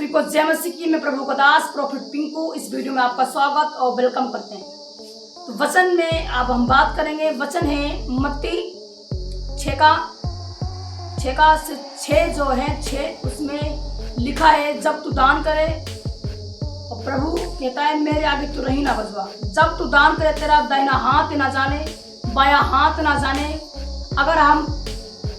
सभी को जय मसीह की। मैं प्रभु का दास प्रोफेट पिंकू इस वीडियो में आपका स्वागत और वेलकम करते हैं। तो वचन में अब हम बात करेंगे। वचन है मत्ती 6 जो है 6 उसमें लिखा है, जब तू दान करे, और प्रभु कहता है मेरे आगे तू रही ना बजवा। जब तू दान करे तेरा दाहिना हाथ ना जाने, बाया हाथ ना जाने। अगर हम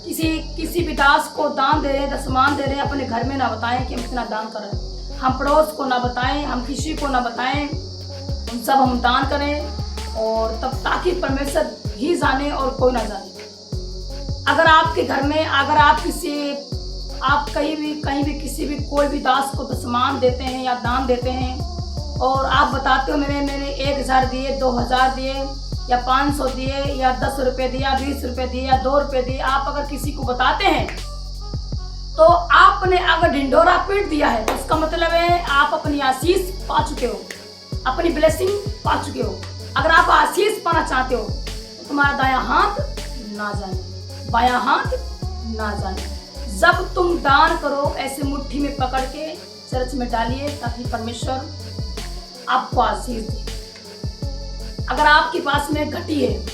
किसी भी दास को दान दे रहे हैं, दशमान दे रहे हैं, अपने घर में ना बताएं कि हम इतना दान कर रहे हैं। हम पड़ोस को ना बताएं, हम किसी को ना बताएं, उन सब हम दान करें और तब ताकि परमेश्वर ही जाने और कोई ना जाने। अगर आपके घर में अगर आप कहीं भी किसी भी कोई भी दास को दशमान देते हैं या दान देते हैं और आप बताते हो मैंने 1000 दिए, 2000 दिए या 500 दिए या 10 रुपये दिया, 20 रुपये दिए या 2 रुपये दिए, आप अगर किसी को बताते हैं तो आपने अगर ढिंढोरा पीट दिया है तो उसका मतलब है आप अपनी आशीष पा चुके हो, अपनी ब्लेसिंग पा चुके हो। अगर आप आशीष पाना चाहते हो तो तुम्हारा दायां हाथ ना जाने, बायां हाथ ना जाने। जब तुम दान करो ऐसे मुट्ठी में पकड़ के चर्च में डालिए ताकि परमेश्वर आपको आशीष दे। अगर आपके पास में घटी है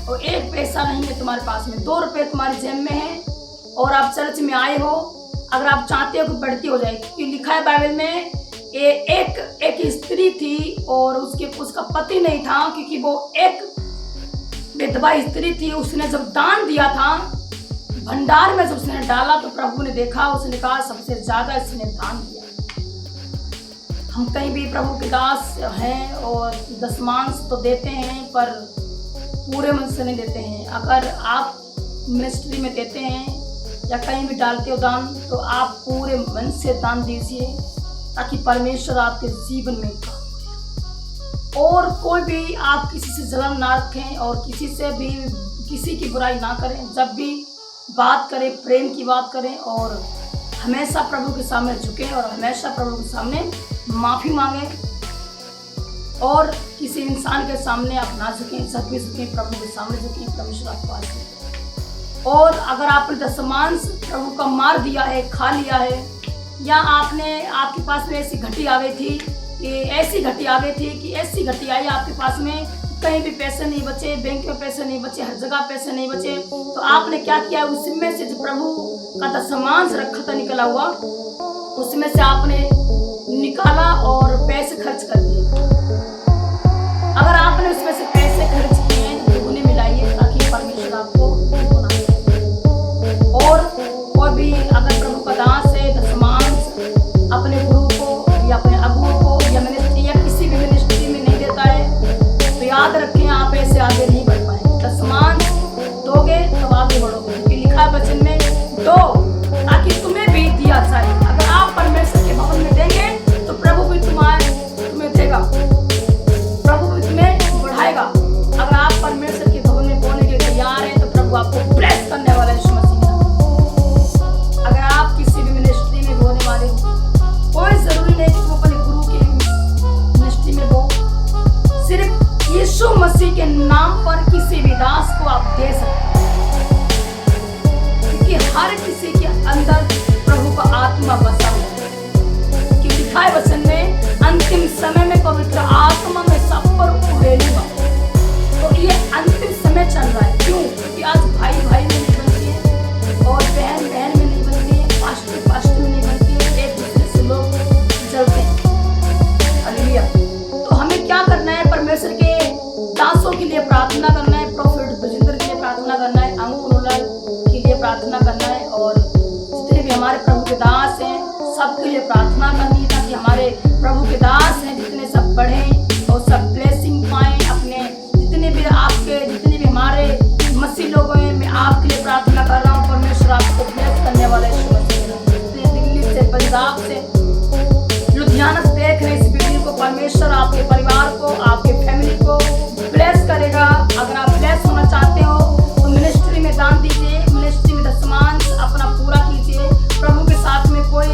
और 1 पैसा नहीं है तुम्हारे पास में, 2 रुपये तुम्हारी जेब में है और आप चर्च में आए हो, अगर आप चाहते हो कि बढ़ती हो जाए, क्योंकि लिखा है बाइबल में एक स्त्री थी और उसका पति नहीं था, क्योंकि वो एक विधवा स्त्री थी। उसने जब दान दिया था भंडार में, जब उसने डाला तो प्रभु ने देखा, उसने कहा सबसे ज्यादा इसने दान दिया। हम कहीं भी प्रभु के दास हैं और दशमांश तो देते हैं पर पूरे मन से नहीं देते हैं। अगर आप मिनिस्ट्री में देते हैं या कहीं भी डालते हो दान तो आप पूरे मन से दान दीजिए ताकि परमेश्वर आपके जीवन में काम करे। और कोई भी आप किसी से जलन ना रखें और किसी की बुराई ना करें। जब भी बात करें प्रेम की बात करें और हमेशा प्रभु के सामने झुकें और हमेशा प्रभु के सामने माफ़ी मांगे और किसी इंसान के सामने आप ना झुकें। जब भी झुकें प्रभु के सामने झुकें, परमेश्वर आपको आशीष दे। और अगर आपने दशमांश प्रभु का मार दिया है, खा लिया है, या आपके पास में ऐसी घटी आ गई थी कि ऐसी घटी आई आपके पास में, कहीं भी पैसे नहीं बचे, बैंक में पैसे नहीं बचे, हर जगह पैसे नहीं बचे, तो आपने क्या किया, उसमें से जो प्रभु का दशमांश रखा था निकला हुआ, उसमें से आपने निकाला और पैसे खर्च कर दिए। अगर आपने उसमें से पैसे खर्च किए हैं तो उन्हें मिलाइए ताकि परमेश्वर आपको बना दे। और कोई भी अगर प्रभु का दास है, दशमांश अपने गुरु को या अपने अगुओं को या मिनिस्ट्री या किसी भी मिनिस्ट्री में नहीं देता है तो याद रखें आप ऐसे आगे नहीं बढ़ पाएंगे। दशमांश दोगे तब आगे बढ़ोगे, क्योंकि लिखा है वचन में दो ताकि तुम्हें भी दिया जाए। अगर आप परमेश्वर के भवन में देंगे तो प्रभु भी तुम्हें देगा, प्रभु भी तुम्हें बढ़ाएगा। अगर आप परमेश्वर के भवन में बोलने के तैयार हैं तो प्रभु आपको ब्लेस करने वाला है यीशु मसीह। अगर आप किसी भी मिनिस्ट्री में बोलने वाले हो, कोई जरूरी नहीं कि तुम अपने गुरु के मिनिस्ट्री में बो, सिर्फ यीशु मसीह के नाम पर किसी भी दास को आप दे सकते हैं, क्योंकि हर किसी के अंदर प्रभु का आत्मा बसा हुआ है। कि लिखा है वचन में अंतिम समय में पवित्र आत्मा में सब पर उड़ेलूंगा। तो ये अंतिम समय चल रहा है। क्यों? क्योंकि आज भाई में नहीं बनती है और बहन में नहीं बनती है, पास्टर में नहीं बनती है, एक दूसरे से लोग जलते हैं। हालेलुया। तो हमें क्या करना है? परमेश्वर के दासों के लिए प्रार्थना करना है, प्रोफेट बजिंदर के लिए प्रार्थना करना है, अंकुर के लिए प्रार्थना करना है और जितने भी हमारे प्रभु के दास हैं सबके लिए प्रार्थना करनी है ताकि हमारे प्रभु के दास हैं जितने सब बढ़ें और सब ब्लेसिंग पाएं अपने। जितने भी हमारे मसीह लोग हैं, मैं आपके लिए प्रार्थना कर रहा हूँ। परमेश्वर आपको ब्लेस करने वाला है। दिल्ली से, पंजाब से, लुधियाना से देख रहे इस वीडियो को, परमेश्वर आपके परिवार को, आपके फैमिली को ब्लेस करेगा। अगर आप ब्लेस होना चाहते हो तो मिनिस्ट्री में दान दीजिए, मिनिस्ट्री में दशमांश अपना पूरा कीजिए। प्रभु के साथ में कोई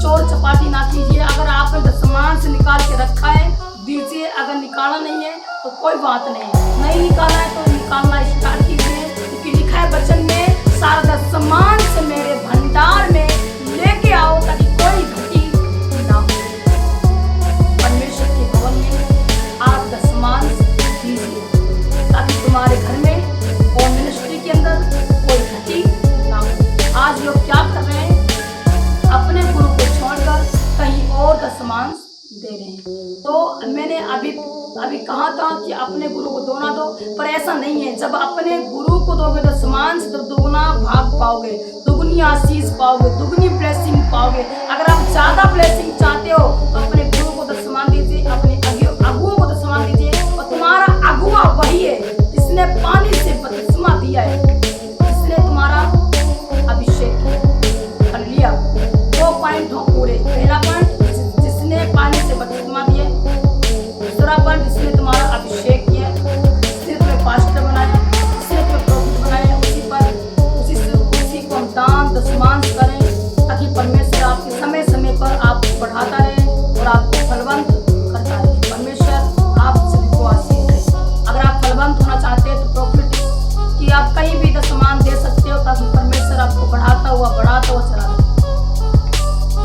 चोर चपाटी ना कीजिए। अगर आपने दशमांश निकाल के रखा है दीजिए, अगर निकाला नहीं है तो कोई बात नहीं निकाला है तो निकालना स्टार्ट कीजिए, क्योंकि लिखा है वचन में सारा दशमांश मेरे भंडार में लेके आओ ताकि कोई घटी दे रहे हैं। तो मैंने अभी कहा था कि अपने गुरु को दोना दो, पर ऐसा नहीं है। जब अपने गुरु को दोगे तो समान से तो दुगुना भाग पाओगे, दुगुनी आशीष पाओगे, दुगुनी ब्लेसिंग पाओगे। अगर आप ज्यादा ब्लेसिंग चाहते हो तो अपने गुरु को तो समान दीजिए, अपने अगुओं को तो समान दीजिए। और तुम्हारा अगुआ वही है जिसने पानी से बपतिस्मा दिया है, जिसने तुम्हारा अभिषेक किया। हालेलुया। 2 पॉइंट हो पूरे। पहला पॉइंट जिसने पानी से बपतिस्मा दिया, दूसरा पॉइंट जिसने तुम्हारा अभिषेक किया, जिसने तुम्हें पास्टर बनाया, जिसने तुम्हें प्रोफेट बनाया, उसी को हम दान दशमांश करें, ताकि परमेश्वर आपके समय समय पर आपको बढ़ाता रहे और आपको फलवंत करता रहे। परमेश्वर आप सभी को आशीष दे। अगर आप फलवंत होना चाहते हैं तो प्रोफेट कि आप कहीं भी दशमान दे सकते हो, ताकि परमेश्वर आपको बढ़ाता हुआ चला रहे।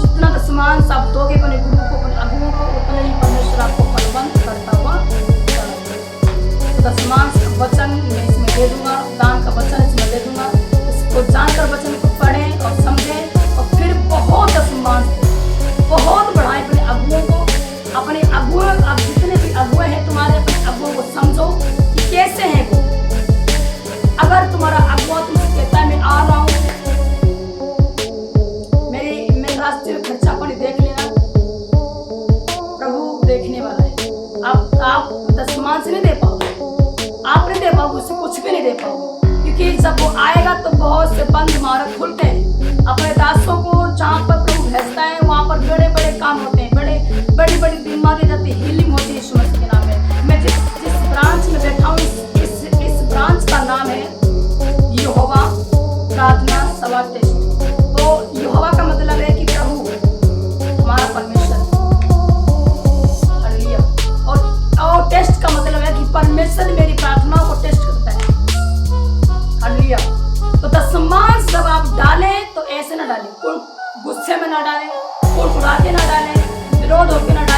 जितना दशमान आप दोगे अपने गुरु को, अपने अगुओं को, उतना ही परमेश्वर आपको फलवंत करता हुआ चला रहे। दशमान वचन मैं इसमें दे दूंगा, दान का वचन इसमें दे दूंगा। इसको जानकर वचन को पढ़ें और समझें और फिर बहुत दशमान बहुत बढ़ाएं अपने अगुओं को। अपने अगुओं, आप जितने भी अगुए हैं तुम्हारे, अपने अगुओं को समझो कि कैसे हैं वो। अगर तुम्हारा अगुआ तुमसे कहता है मैं आ रहा हूँ, मेरे रास्ते में खर्चा पानी देख लेना, प्रभु देखने वाला है। आप दशमान से नहीं दे पाओगे, आप नहीं दे पाओगे, उससे कुछ भी नहीं दे पाओगे। क्योंकि जब वो आएगा तो बहुत से बंद मार्ग खुलते हैं। अपने दासों को जहाँ पर प्रभु भेजता है वहाँ पर बड़े बड़े काम होते हैं, बड़ी बड़ी बीमारी जाती है, हीलिंग होती है यीशु मसीह के नाम में। मैं जिस ब्रांच में बैठा हूँ, इस ब्रांच का नाम है यहोवा प्रार्थना सभा टेस्ट। तो यहोवा का मतलब है कि प्रभु हमारा परमेश्वर। हालेलुया। और टेस्ट का मतलब है कि परमेश्वर मेरी प्रार्थनाओं को टेस्ट करता है। हालेलुया। तो दशमांश जब आप डालें तो ऐसे ना डालें, गुस्से में ना डालें, कुड़कुड़ा के ना डालें, विरोध होकर ना डालें।